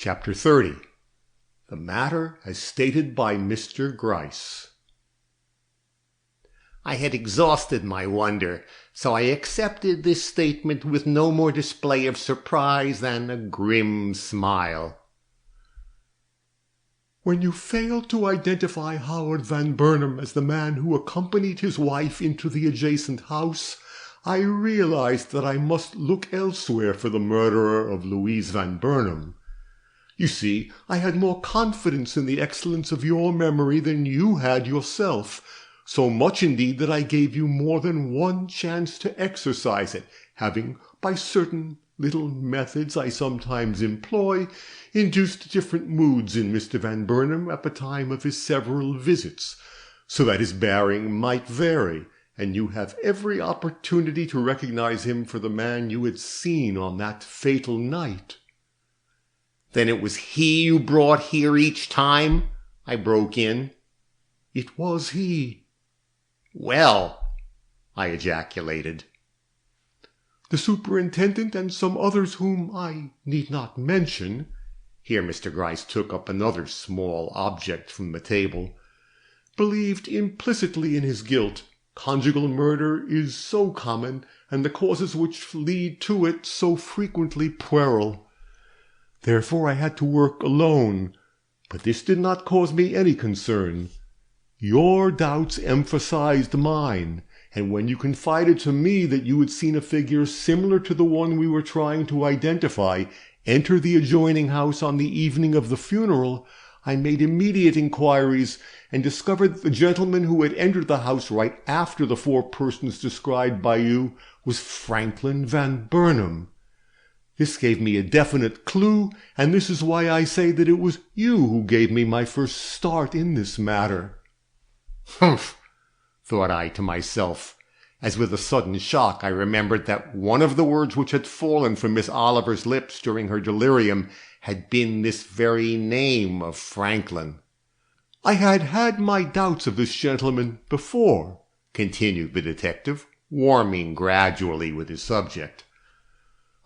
Chapter 30. The matter as stated by Mr. Gryce. I had exhausted my wonder, so I accepted this statement with no more display of surprise than a grim smile. When you failed to identify Howard Van Burnham as the man who accompanied his wife into the adjacent house, I realized that I must look elsewhere for the murderer of Louise Van Burnham. You see, I had more confidence in the excellence of your memory than you had yourself, so much indeed that I gave you more than one chance to exercise it, having, by certain little methods I sometimes employ, induced different moods in Mr. Van Burnham at the time of his several visits, so that his bearing might vary, and you have every opportunity to recognize him for the man you had seen on that fatal night. Then it was he you brought here each time? I broke in. It was he. Well, I ejaculated. The superintendent and some others whom I need not mention, here Mr. Gryce took up another small object from the table, believed implicitly in his guilt. Conjugal murder is so common, and the causes which lead to it so frequently puerile. Therefore I had to work alone, but this did not cause me any concern. Your doubts emphasized mine, and when you confided to me that you had seen a figure similar to the one we were trying to identify enter the adjoining house on the evening of the funeral, I made immediate inquiries and discovered that the gentleman who had entered the house right after the four persons described by you was Franklin Van Burnham. This gave me a definite clue, and this is why I say that it was you who gave me my first start in this matter. Humph, thought I to myself, as with a sudden shock I remembered that one of the words which had fallen from Miss Oliver's lips during her delirium had been this very name of Franklin. I had had my doubts of this gentleman before, continued the detective, warming gradually with his subject.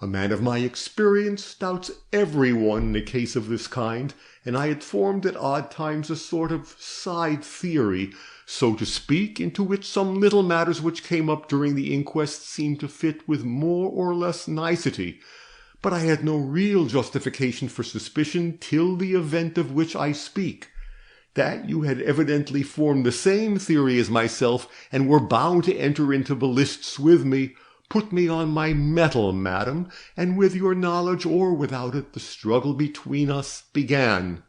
A man of my experience doubts everyone in a case of this kind, and I had formed at odd times a sort of side theory, so to speak, into which some little matters which came up during the inquest seemed to fit with more or less nicety. But I had no real justification for suspicion till the event of which I speak. That you had evidently formed the same theory as myself, and were bound to enter into the lists with me, put me on my mettle, madam, and with your knowledge or without it, the struggle between us began.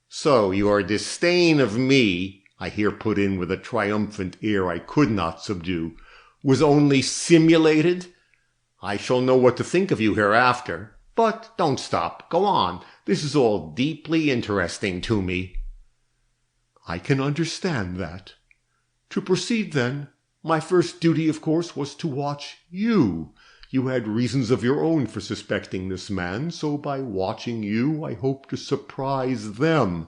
So your disdain of me, I here put in with a triumphant air I could not subdue, was only simulated? I shall know what to think of you hereafter. But don't stop. Go on. This is all deeply interesting to me. I can understand that. To proceed, then, my first duty, of course, was to watch you. You had reasons of your own for suspecting this man, so by watching you I hoped to surprise them.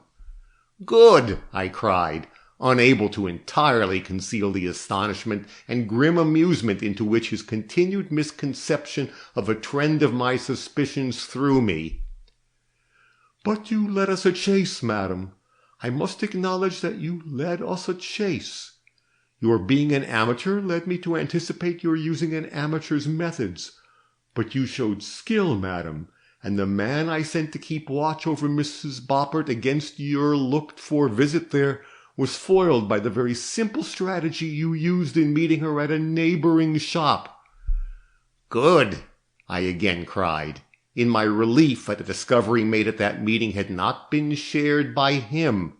Good, I cried, unable to entirely conceal the astonishment and grim amusement into which his continued misconception of a trend of my suspicions threw me. But you led us a chase, madam. I must acknowledge that you led us a chase. Your being an amateur led me to anticipate your using an amateur's methods. But you showed skill, madam, and the man I sent to keep watch over Mrs. Boppert against your looked-for visit there was foiled by the very simple strategy you used in meeting her at a neighboring shop. Good, I again cried, in my relief at the discovery made at that meeting had not been shared by him.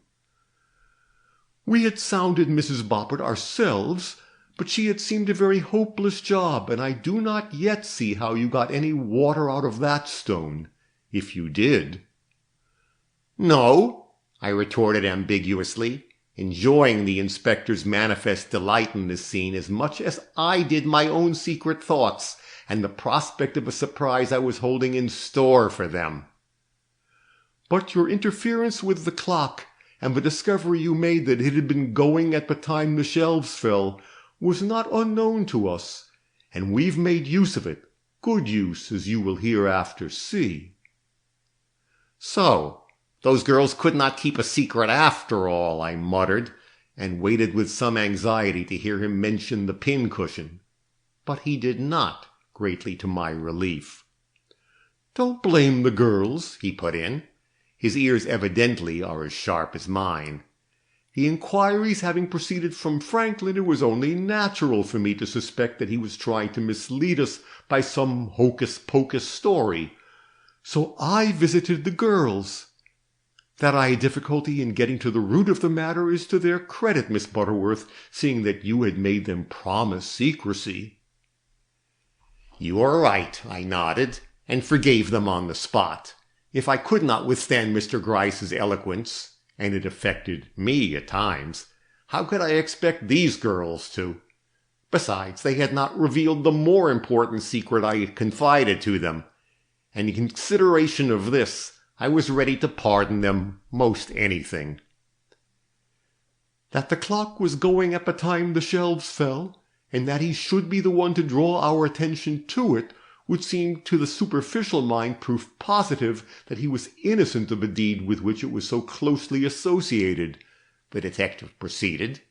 We had sounded Mrs. Boppert ourselves, but she had seemed a very hopeless job, and I do not yet see how you got any water out of that stone, if you did. No, I retorted ambiguously, enjoying the inspector's manifest delight in this scene as much as I did my own secret thoughts and the prospect of a surprise I was holding in store for them. But your interference with the clock, and the discovery you made that it had been going at the time the shelves fell, was not unknown to us, and we've made use of it, good use, as you will hereafter see. So, those girls could not keep a secret after all, I muttered, and waited with some anxiety to hear him mention the pincushion. But he did not, greatly to my relief. "Don't blame the girls," he put in. His ears evidently are as sharp as mine. "The inquiries having proceeded from Franklin, it was only natural for me to suspect that he was trying to mislead us by some hocus-pocus story. So I visited the girls. That I had difficulty in getting to the root of the matter is to their credit, Miss Butterworth, seeing that you had made them promise secrecy." "You are right," I nodded, and forgave them on the spot. If I could not withstand Mr. Gryce's eloquence, and it affected me at times, how could I expect these girls to? Besides, they had not revealed the more important secret I had confided to them, and in consideration of this, I was ready to pardon them most anything. "That the clock was going at the time the shelves fell, and that he should be the one to draw our attention to it, would seem to the superficial mind proof positive that he was innocent of a deed with which it was so closely associated," the detective proceeded.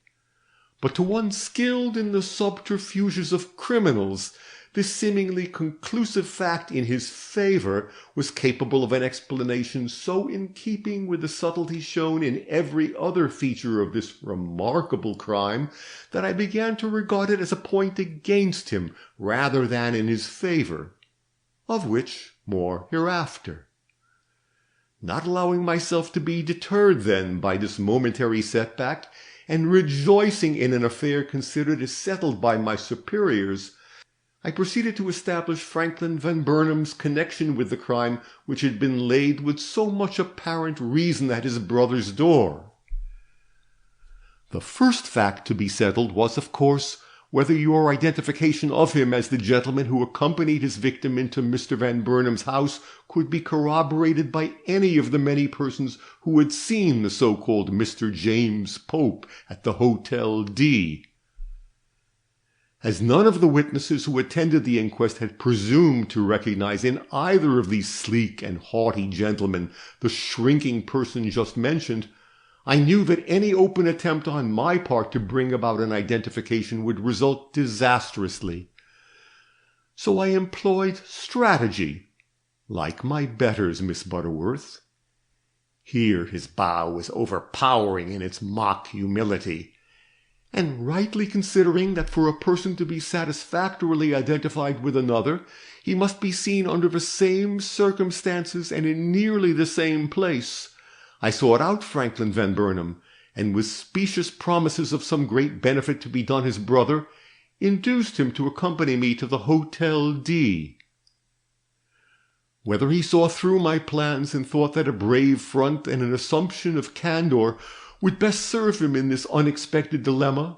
"But to one skilled in the subterfuges of criminals, this seemingly conclusive fact in his favor was capable of an explanation so in keeping with the subtlety shown in every other feature of this remarkable crime that I began to regard it as a point against him rather than in his favor, of which more hereafter. Not allowing myself to be deterred then by this momentary setback, and rejoicing in an affair considered as settled by my superiors, I proceeded to establish Franklin Van Burnham's connection with the crime which had been laid with so much apparent reason at his brother's door. The first fact to be settled was, of course, whether your identification of him as the gentleman who accompanied his victim into Mr. Van Burnham's house could be corroborated by any of the many persons who had seen the so-called Mr. James Pope at the Hotel D. As none of the witnesses who attended the inquest had presumed to recognize in either of these sleek and haughty gentlemen the shrinking person just mentioned, I knew that any open attempt on my part to bring about an identification would result disastrously. So I employed strategy, like my betters, Miss Butterworth. Here his bow was overpowering in its mock humility. And rightly considering that for a person to be satisfactorily identified with another, he must be seen under the same circumstances and in nearly the same place, I sought out Franklin Van Burnham, and with specious promises of some great benefit to be done his brother, induced him to accompany me to the Hotel D. Whether he saw through my plans and thought that a brave front and an assumption of candor would best serve him in this unexpected dilemma,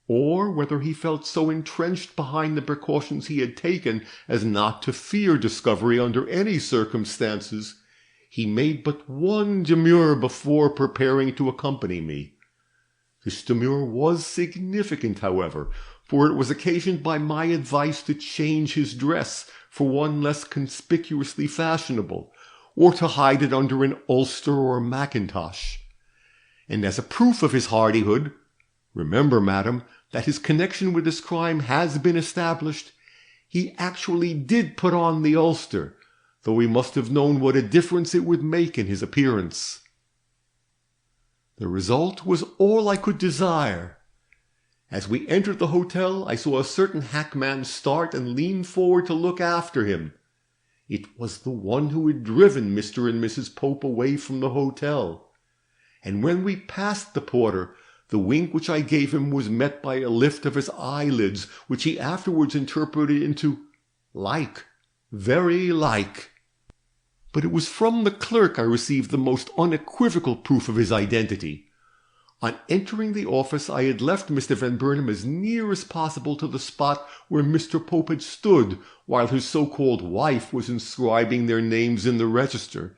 or whether he felt so entrenched behind the precautions he had taken as not to fear discovery under any circumstances, he made but one demur before preparing to accompany me. This demur was significant, however, for it was occasioned by my advice to change his dress for one less conspicuously fashionable, or to hide it under an ulster or mackintosh. And as a proof of his hardihood, remember, madam, that his connection with this crime has been established, he actually did put on the ulster, though he must have known what a difference it would make in his appearance. The result was all I could desire. As we entered the hotel, I saw a certain hackman start and lean forward to look after him. It was the one who had driven Mr. and Mrs. Pope away from the hotel. And when we passed the porter, the wink which I gave him was met by a lift of his eyelids, which he afterwards interpreted into like, very like. But it was from the clerk I received the most unequivocal proof of his identity. On entering the office, I had left Mr. Van Burnham as near as possible to the spot where Mr. Pope had stood while his so-called wife was inscribing their names in the register,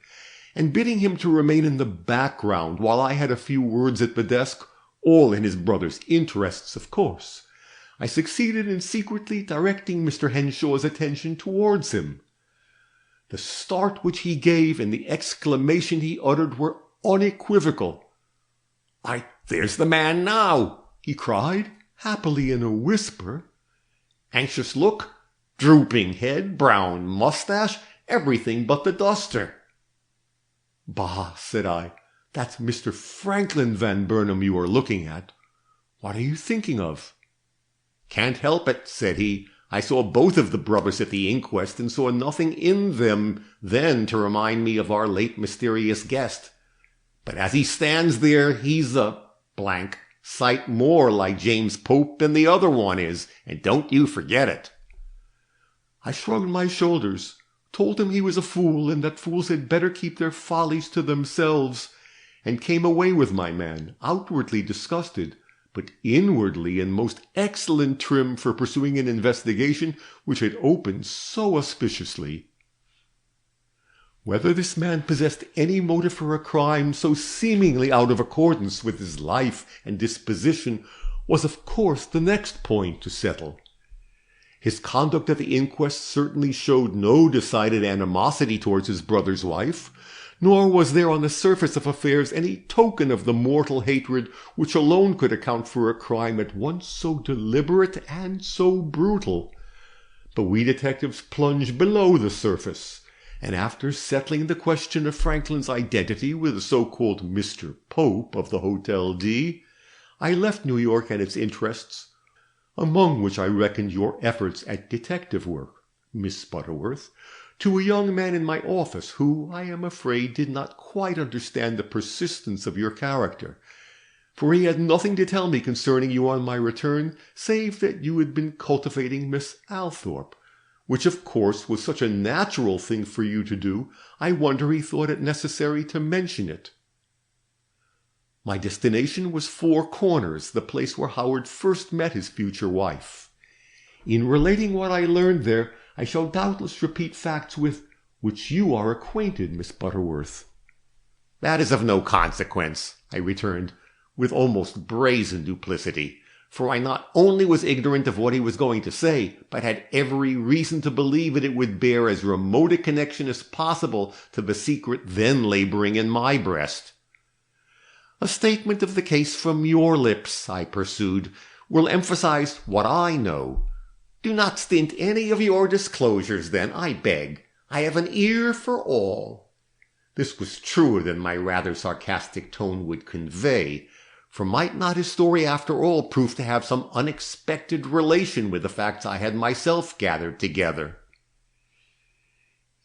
and bidding him to remain in the background while I had a few words at the desk, all in his brother's interests, of course. I succeeded in secretly directing Mr. Henshaw's attention towards him. The start which he gave and the exclamation he uttered were unequivocal. "There's the man now!" he cried, happily in a whisper. Anxious look, drooping head, brown mustache, everything but the duster. "Bah," said I, "that's Mr. Franklin Van Burnham you are looking at. What are you thinking of?" "Can't help it," said he. "I saw both of the brothers at the inquest and saw nothing in them then to remind me of our late mysterious guest. But as he stands there, he's a blank sight more like James Pope than the other one is, and don't you forget it." I shrugged my shoulders, told him he was a fool and that fools had better keep their follies to themselves, and came away with my man, outwardly disgusted, but inwardly in most excellent trim for pursuing an investigation which had opened so auspiciously. Whether this man possessed any motive for a crime so seemingly out of accordance with his life and disposition was of course the next point to settle. His conduct at the inquest certainly showed no decided animosity towards his brother's wife, nor was there on the surface of affairs any token of the mortal hatred which alone could account for a crime at once so deliberate and so brutal. But we detectives plunge below the surface, and after settling the question of Franklin's identity with the so-called Mr. Pope of the Hotel D, I left New York and its interests, among which I reckoned your efforts at detective work, Miss Butterworth, to a young man in my office who, I am afraid, did not quite understand the persistence of your character, for he had nothing to tell me concerning you on my return, save that you had been cultivating Miss Althorpe, which of course was such a natural thing for you to do, I wonder he thought it necessary to mention it. My destination was Four Corners, the place where Howard first met his future wife. In relating what I learned there, I shall doubtless repeat facts with which you are acquainted, Miss Butterworth. "That is of no consequence," I returned, with almost brazen duplicity, for I not only was ignorant of what he was going to say, but had every reason to believe that it would bear as remote a connection as possible to the secret then laboring in my breast. "A statement of the case from your lips," I pursued, "will emphasize what I know. Do not stint any of your disclosures, then, I beg. I have an ear for all." This was truer than my rather sarcastic tone would convey, for might not his story after all prove to have some unexpected relation with the facts I had myself gathered together?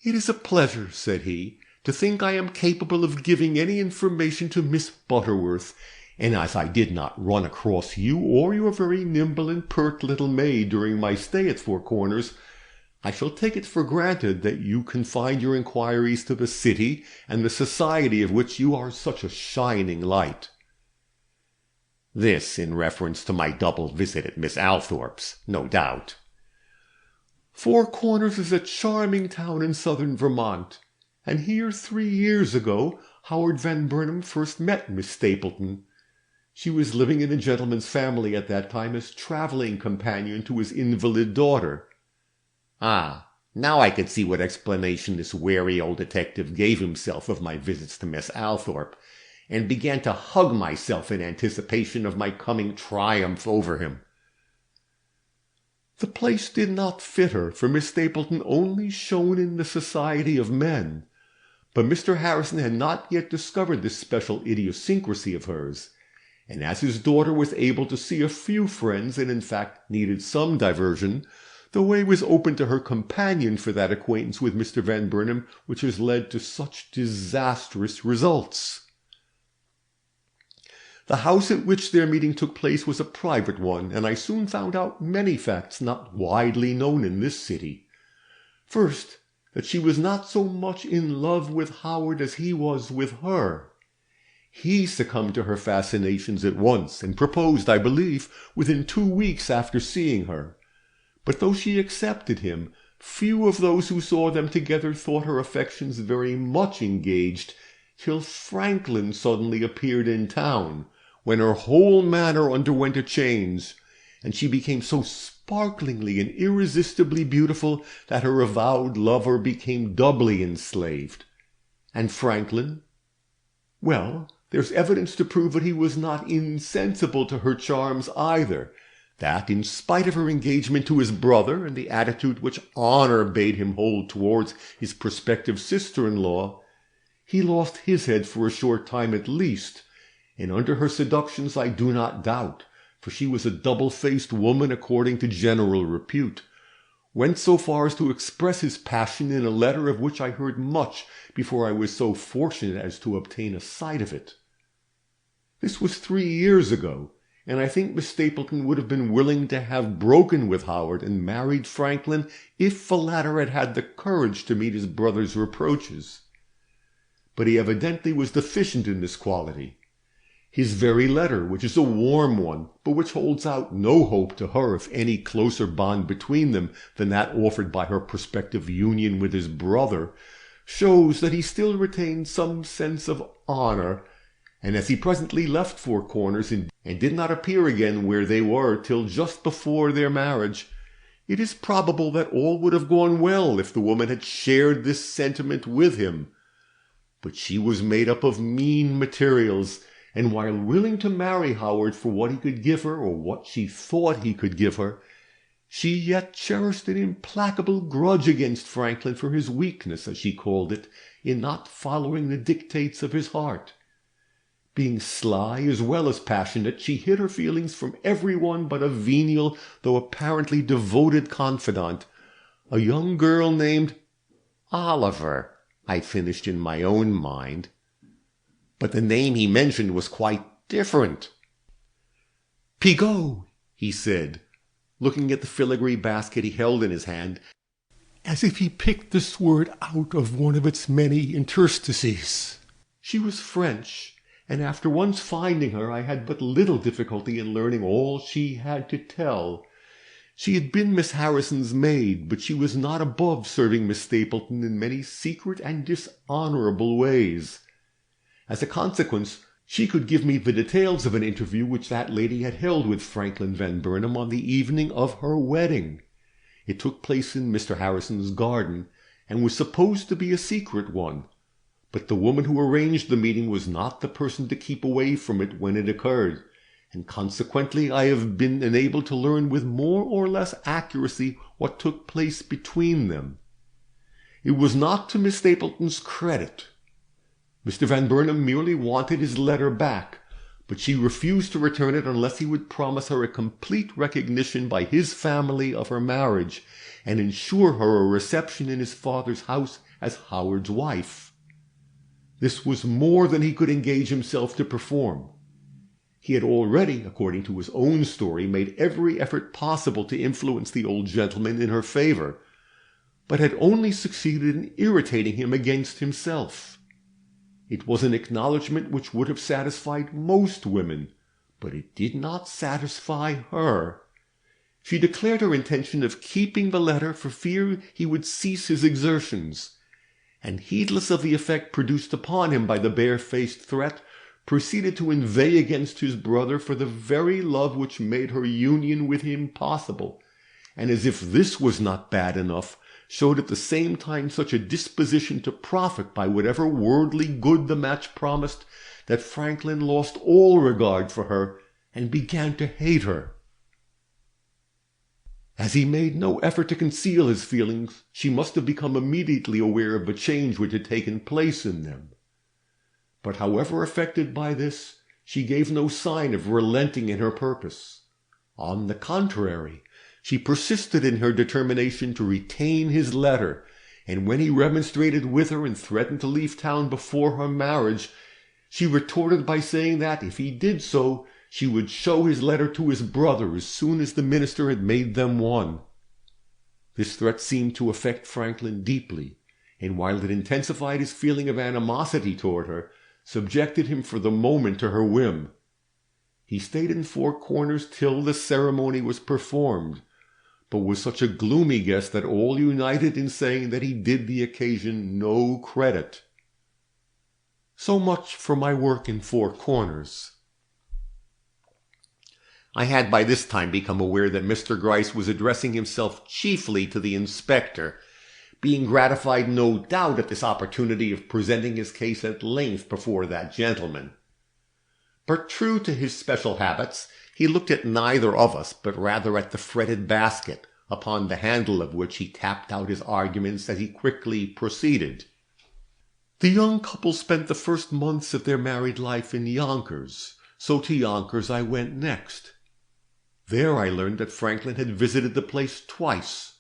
"It is a pleasure," said he, "to think I am capable of giving any information to Miss Butterworth, and as I did not run across you or your very nimble and pert little maid during my stay at Four Corners, I shall take it for granted that you confined your inquiries to the city and the society of which you are such a shining light." This in reference to my double visit at Miss Althorpe's, no doubt. "Four Corners is a charming town in southern Vermont, and here 3 years ago Howard Van Burnham first met Miss Stapleton. She was living in a gentleman's family at that time as traveling companion to his invalid daughter." Ah, now I could see what explanation this wary old detective gave himself of my visits to Miss Althorpe, and began to hug myself in anticipation of my coming triumph over him. "The place did not fit her, for Miss Stapleton only shone in the society of men. But Mr. Harrison had not yet discovered this special idiosyncrasy of hers, and as his daughter was able to see a few friends and in fact needed some diversion, the way was open to her companion for that acquaintance with Mr. Van Burnham which has led to such disastrous results. The house at which their meeting took place was a private one, and I soon found out many facts not widely known in this city. First, that she was not so much in love with Howard as he was with her. He succumbed to her fascinations at once, and proposed, I believe, within 2 weeks after seeing her. But though she accepted him, few of those who saw them together thought her affections very much engaged, till Franklin suddenly appeared in town, when her whole manner underwent a change, and she became so sparklingly and irresistibly beautiful that her avowed lover became doubly enslaved. And Franklin? Well, there's evidence to prove that he was not insensible to her charms either, that, in spite of her engagement to his brother and the attitude which honor bade him hold towards his prospective sister-in-law, he lost his head for a short time at least, and under her seductions I do not doubt, for she was a double-faced woman according to general repute, went so far as to express his passion in a letter of which I heard much before I was so fortunate as to obtain a sight of it. This was 3 years ago, and I think Miss Stapleton would have been willing to have broken with Howard and married Franklin if the latter had had the courage to meet his brother's reproaches. But he evidently was deficient in this quality. His very letter, which is a warm one, but which holds out no hope to her of any closer bond between them than that offered by her prospective union with his brother, shows that he still retained some sense of honor, and as he presently left Four Corners and did not appear again where they were till just before their marriage, it is probable that all would have gone well if the woman had shared this sentiment with him. But she was made up of mean materials, and while willing to marry Howard for what he could give her, or what she thought he could give her, she yet cherished an implacable grudge against Franklin for his weakness, as she called it, in not following the dictates of his heart. Being sly as well as passionate, she hid her feelings from everyone but a venial, though apparently devoted confidant, a young girl named Oliver, I finished in my own mind. But the name he mentioned was quite different. "Pigot," he said, looking at the filigree basket he held in his hand, as if he picked this word out of one of its many interstices. She was French, and after once finding her, I had but little difficulty in learning all she had to tell. She had been Miss Harrison's maid, but she was not above serving Miss Stapleton in many secret and dishonorable ways. As a consequence, she could give me the details of an interview which that lady had held with Franklin Van Burnham on the evening of her wedding. It took place in Mr. Harrison's garden, and was supposed to be a secret one, but the woman who arranged the meeting was not the person to keep away from it when it occurred, and consequently I have been enabled to learn with more or less accuracy what took place between them. It was not to Miss Stapleton's credit. Mr. Van Burnham merely wanted his letter back, but she refused to return it unless he would promise her a complete recognition by his family of her marriage, and ensure her a reception in his father's house as Howard's wife. This was more than he could engage himself to perform. He had already, according to his own story, made every effort possible to influence the old gentleman in her favor, but had only succeeded in irritating him against himself. It was an acknowledgment which would have satisfied most women, but it did not satisfy her. She declared her intention of keeping the letter for fear he would cease his exertions, and heedless of the effect produced upon him by the bare-faced threat, proceeded to inveigh against his brother for the very love which made her union with him possible, and as if this was not bad enough, showed at the same time such a disposition to profit by whatever worldly good the match promised, that Franklin lost all regard for her and began to hate her. As he made no effort to conceal his feelings, she must have become immediately aware of the change which had taken place in them. But however affected by this, she gave no sign of relenting in her purpose. On the contrary, she persisted in her determination to retain his letter, and when he remonstrated with her and threatened to leave town before her marriage, she retorted by saying that, if he did so, she would show his letter to his brother as soon as the minister had made them one. This threat seemed to affect Franklin deeply, and while it intensified his feeling of animosity toward her, subjected him for the moment to her whim. He stayed in Four Corners till the ceremony was performed, but was such a gloomy guest that all united in saying that he did the occasion no credit. So much for my work in Four Corners. I had by this time become aware that Mr. Gryce was addressing himself chiefly to the inspector, being gratified no doubt at this opportunity of presenting his case at length before that gentleman. But true to his special habits, he looked at neither of us, but rather at the fretted basket, upon the handle of which he tapped out his arguments as he quickly proceeded. The young couple spent the first months of their married life in Yonkers, so to Yonkers I went next. There I learned that Franklin had visited the place twice,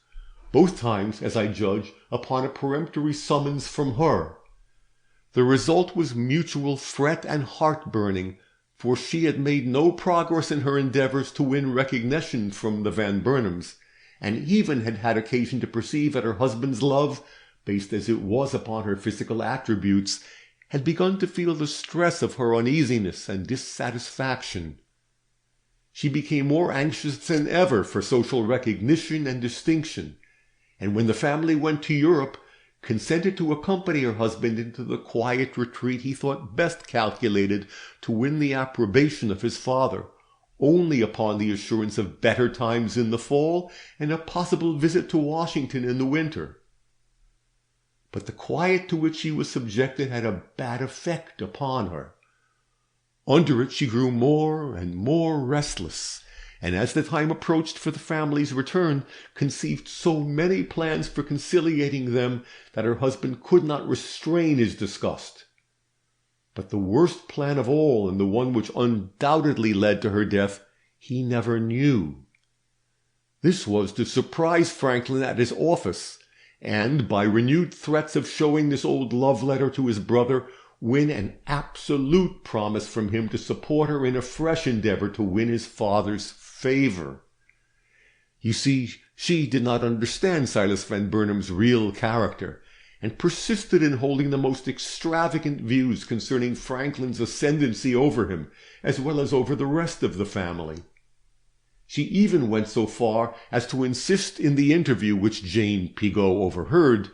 both times, as I judge, upon a peremptory summons from her. The result was mutual fret and heartburning, for she had made no progress in her endeavors to win recognition from the Van Burnhams, and even had had occasion to perceive that her husband's love, based as it was upon her physical attributes, had begun to feel the stress of her uneasiness and dissatisfaction. She became more anxious than ever for social recognition and distinction, and when the family went to Europe, consented to accompany her husband into the quiet retreat he thought best calculated to win the approbation of his father, only upon the assurance of better times in the fall and a possible visit to Washington in the winter. But the quiet to which she was subjected had a bad effect upon her. Under it she grew more and more restless, and as the time approached for the family's return, conceived so many plans for conciliating them that her husband could not restrain his disgust. But the worst plan of all, and the one which undoubtedly led to her death, he never knew. This was to surprise Franklin at his office, and, by renewed threats of showing this old love letter to his brother, win an absolute promise from him to support her in a fresh endeavor to win his father's favor. You see, she did not understand Silas Van Burnham's real character, and persisted in holding the most extravagant views concerning Franklin's ascendancy over him, as well as over the rest of the family. She even went so far as to insist in the interview which Jane Pigot overheard,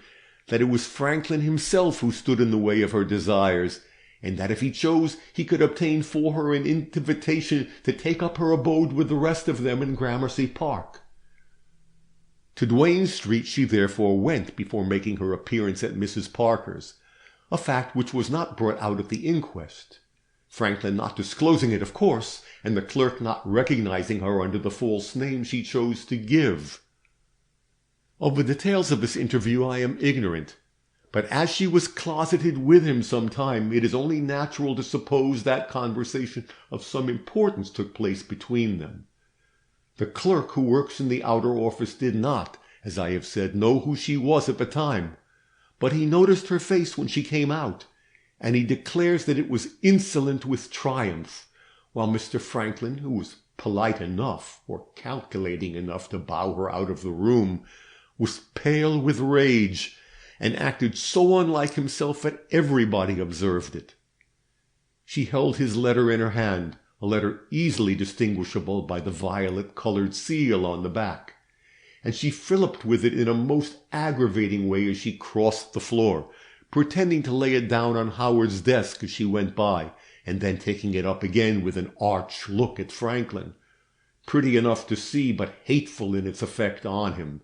that it was Franklin himself who stood in the way of her desires, and that if he chose, he could obtain for her an invitation to take up her abode with the rest of them in Gramercy Park. To Duane Street she therefore went before making her appearance at Mrs. Parker's, a fact which was not brought out at the inquest, Franklin not disclosing it, of course, and the clerk not recognizing her under the false name she chose to give. Of the details of this interview I am ignorant, but as she was closeted with him some time, it is only natural to suppose that conversation of some importance took place between them. The clerk who works in the outer office did not, as I have said, know who she was at the time, but he noticed her face when she came out, and he declares that it was insolent with triumph, while Mr. Franklin, who was polite enough or calculating enough to bow her out of the room, was pale with rage, and acted so unlike himself that everybody observed it. She held his letter in her hand, a letter easily distinguishable by the violet-colored seal on the back, and she filliped with it in a most aggravating way as she crossed the floor, pretending to lay it down on Howard's desk as she went by, and then taking it up again with an arch look at Franklin, pretty enough to see, but hateful in its effect on him.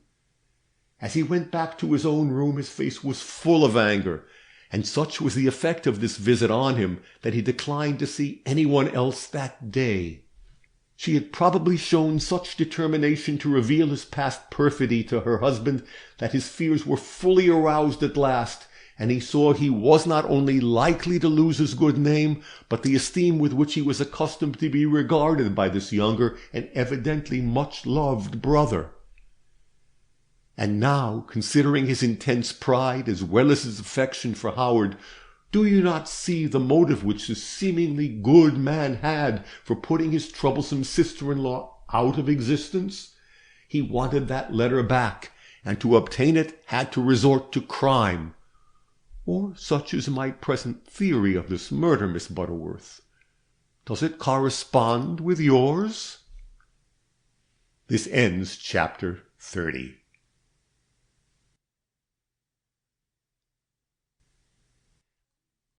As he went back to his own room, his face was full of anger, and such was the effect of this visit on him that he declined to see anyone else that day. She had probably shown such determination to reveal his past perfidy to her husband that his fears were fully aroused at last, and he saw he was not only likely to lose his good name, but the esteem with which he was accustomed to be regarded by this younger and evidently much-loved brother. And now, considering his intense pride as well as his affection for Howard, do you not see the motive which this seemingly good man had for putting his troublesome sister-in-law out of existence? He wanted that letter back, and to obtain it had to resort to crime. Or such is my present theory of this murder, Miss Butterworth. Does it correspond with yours? This ends chapter 30.